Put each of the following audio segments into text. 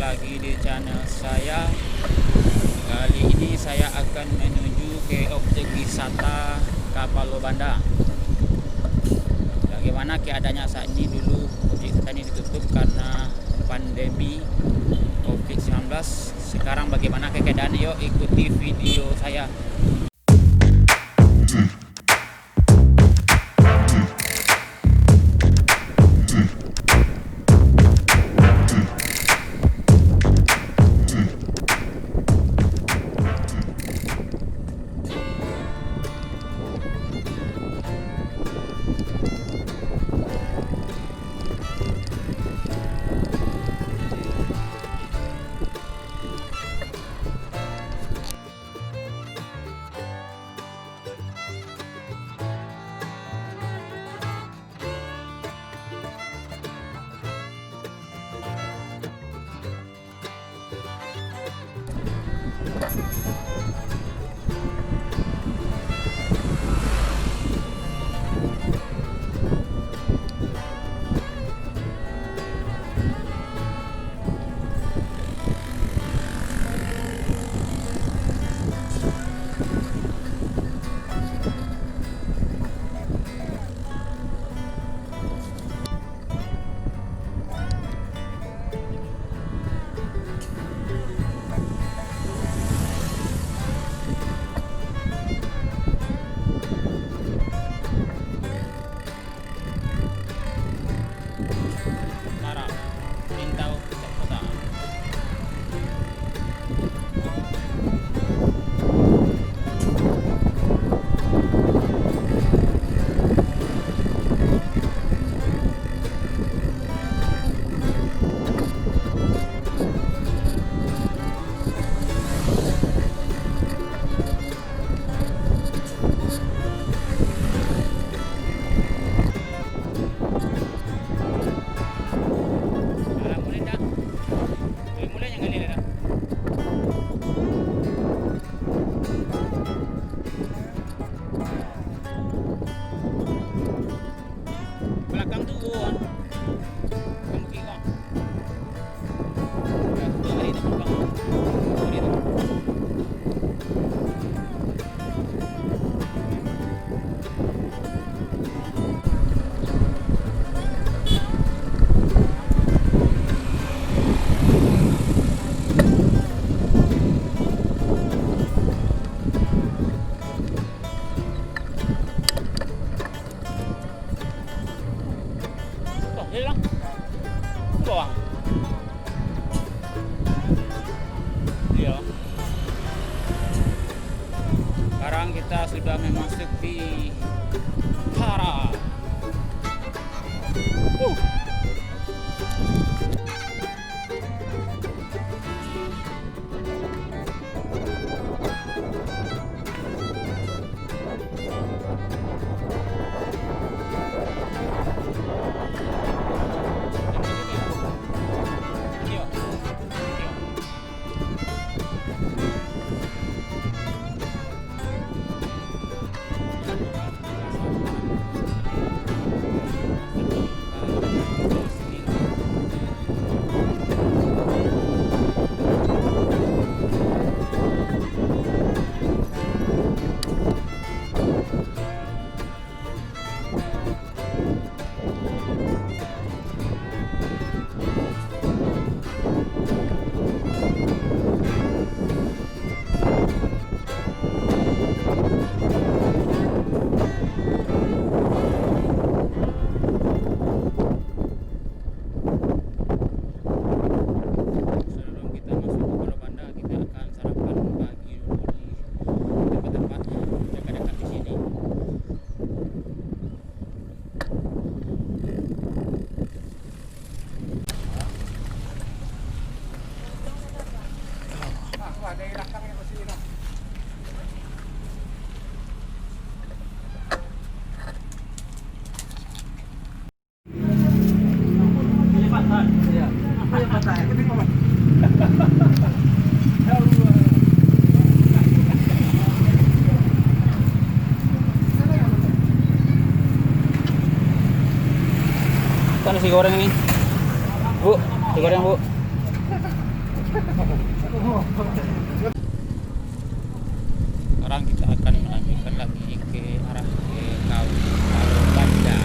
lagi di channel saya. Kali ini saya akan menuju ke objek wisata Kapalo Banda. Bagaimana keadaannya saat ini? Dulu objek wisata ini ditutup karena pandemi COVID-19. Sekarang bagaimana keadaannya? Yuk ikuti video saya. Sekarang kita sudah memasuki Tara. Ito nasi goreng ini. Bu, nasi goreng bu. Sekarang kita akan melanjutkan lagi ke arah ke Kawalau Banda.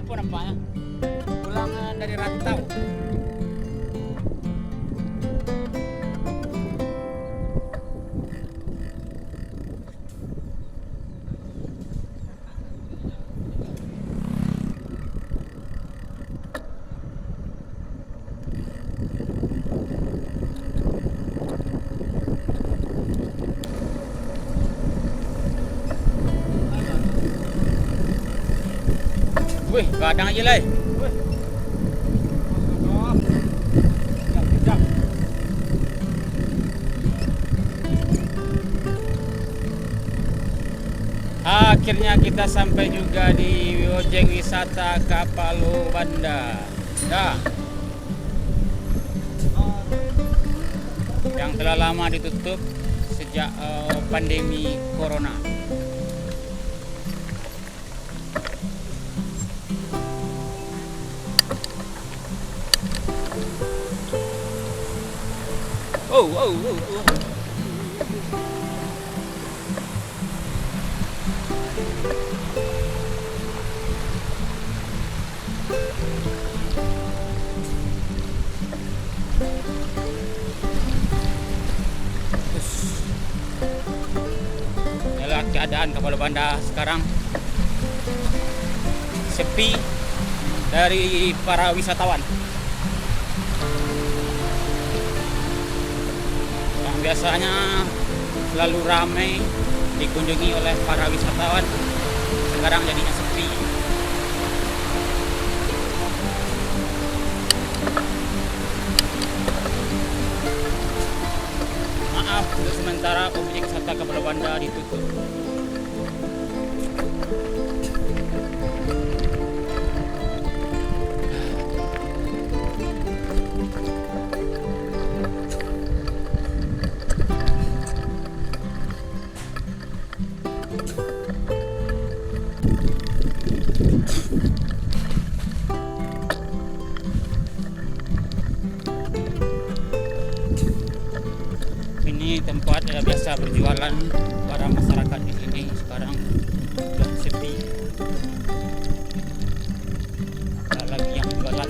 Nampaknya pulang dari rantau. Wih, kadang aja lah. Akhirnya kita sampai juga di objek wisata Kawalau Banda. Dah. Yang telah lama ditutup sejak pandemi corona. Oh. Inilah keadaan Kawalau Banda sekarang, sepi dari para wisatawan. Yang biasanya selalu ramai dikunjungi oleh para wisatawan, sekarang jadinya sepi. Maaf, untuk sementara objek wisata Kawalau Banda ditutup. Ini tempat biasa berjualan para masyarakat di sini, sekarang sudah sepi. Tak lagi yang jualan.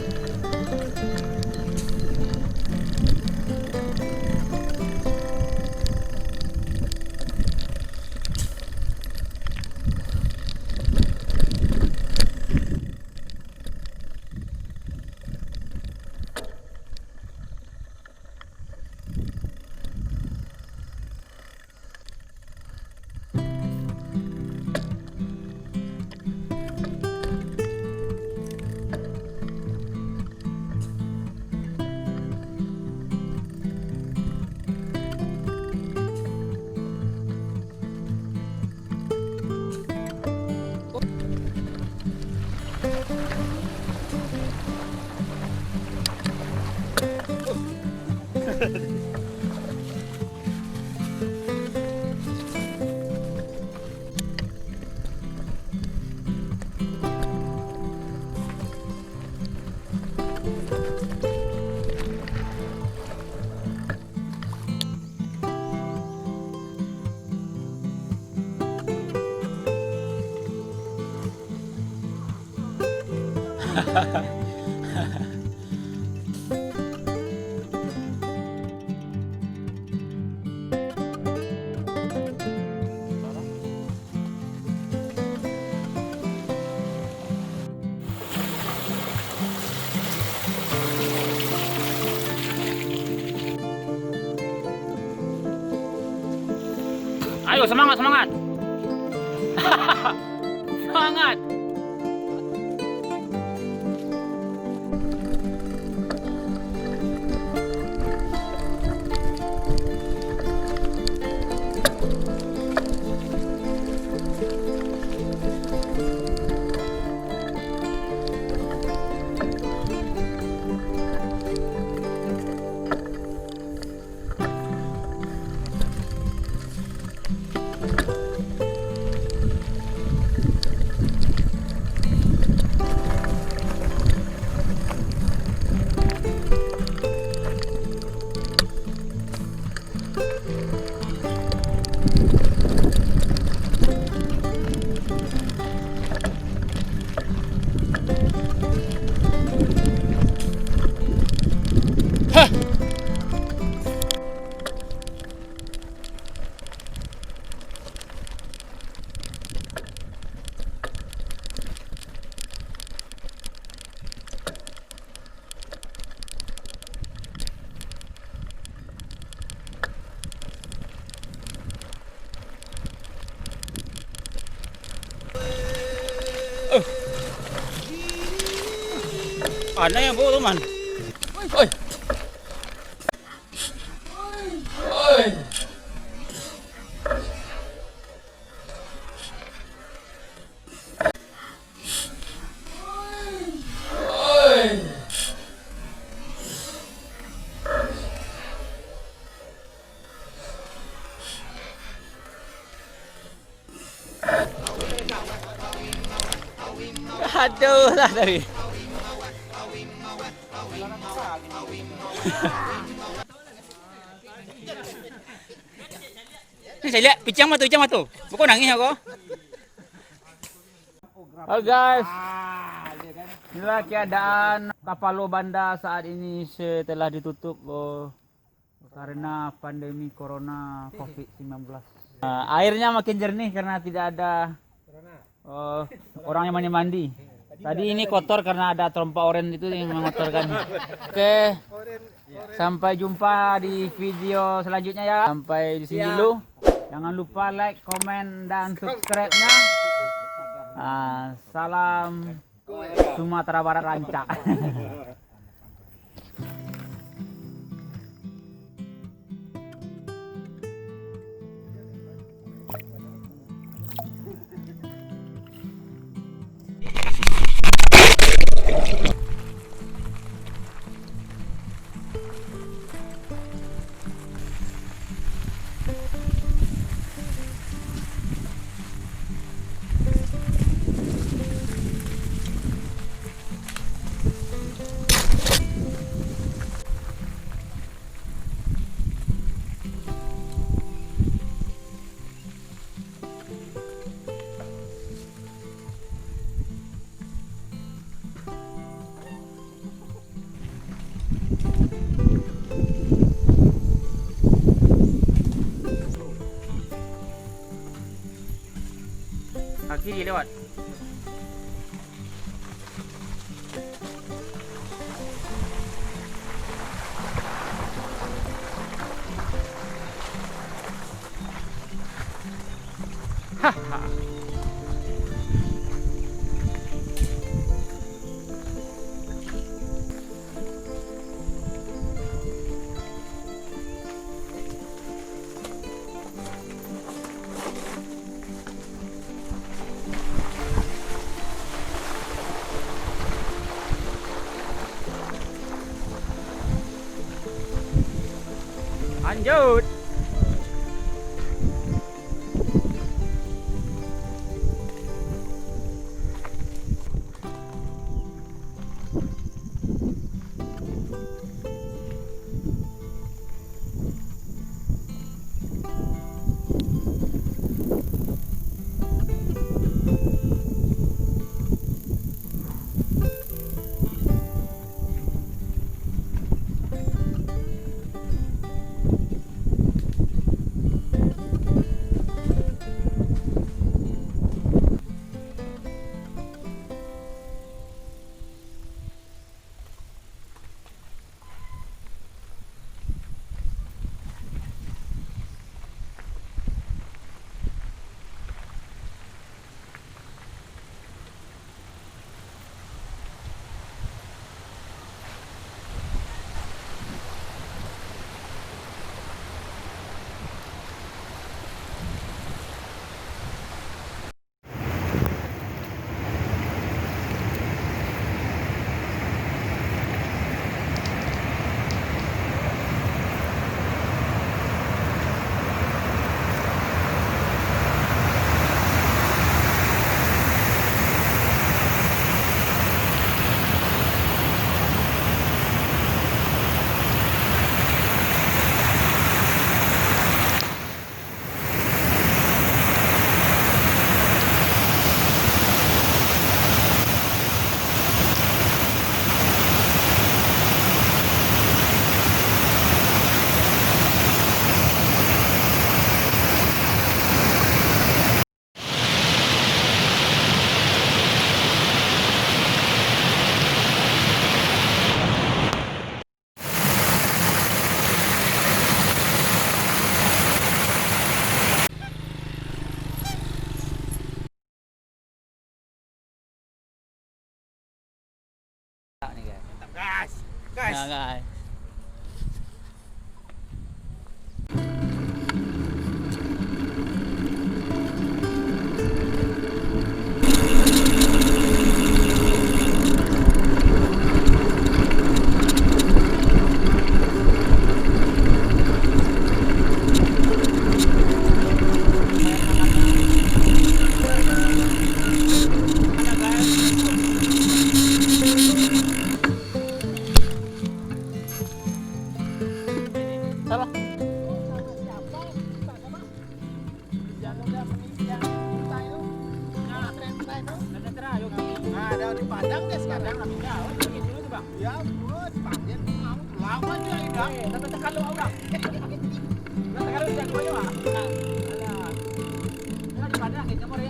Ayo semangat semangat. Semangat. Ada yang bawa teman. Oi. Oi. Aduh lah tadi. Ini saya lihat picang matu. Bukan nangis aku. Halo guys. Inilah keadaan Tapalo Banda saat ini setelah ditutup karena pandemi corona COVID-19. Airnya makin jernih karena tidak ada orang yang mandi. Tadi ini kotor karena ada trompa oren itu yang mengotorkan. Oke. Sampai jumpa di video selanjutnya ya. Sampai di sini dulu. Jangan lupa like, komen, dan subscribe-nya. Salam Sumatera Barat Rancak. Kiri lewat. Haha. Lanjut. Guys. Ya, guys. Salah. Nah, ada di Padang deh sekarang. Ya ampun, panggil kamu lama aja hilang. Tapi kalau orang. Kalau jagonya, Pak. Alah. Di Padang kita mau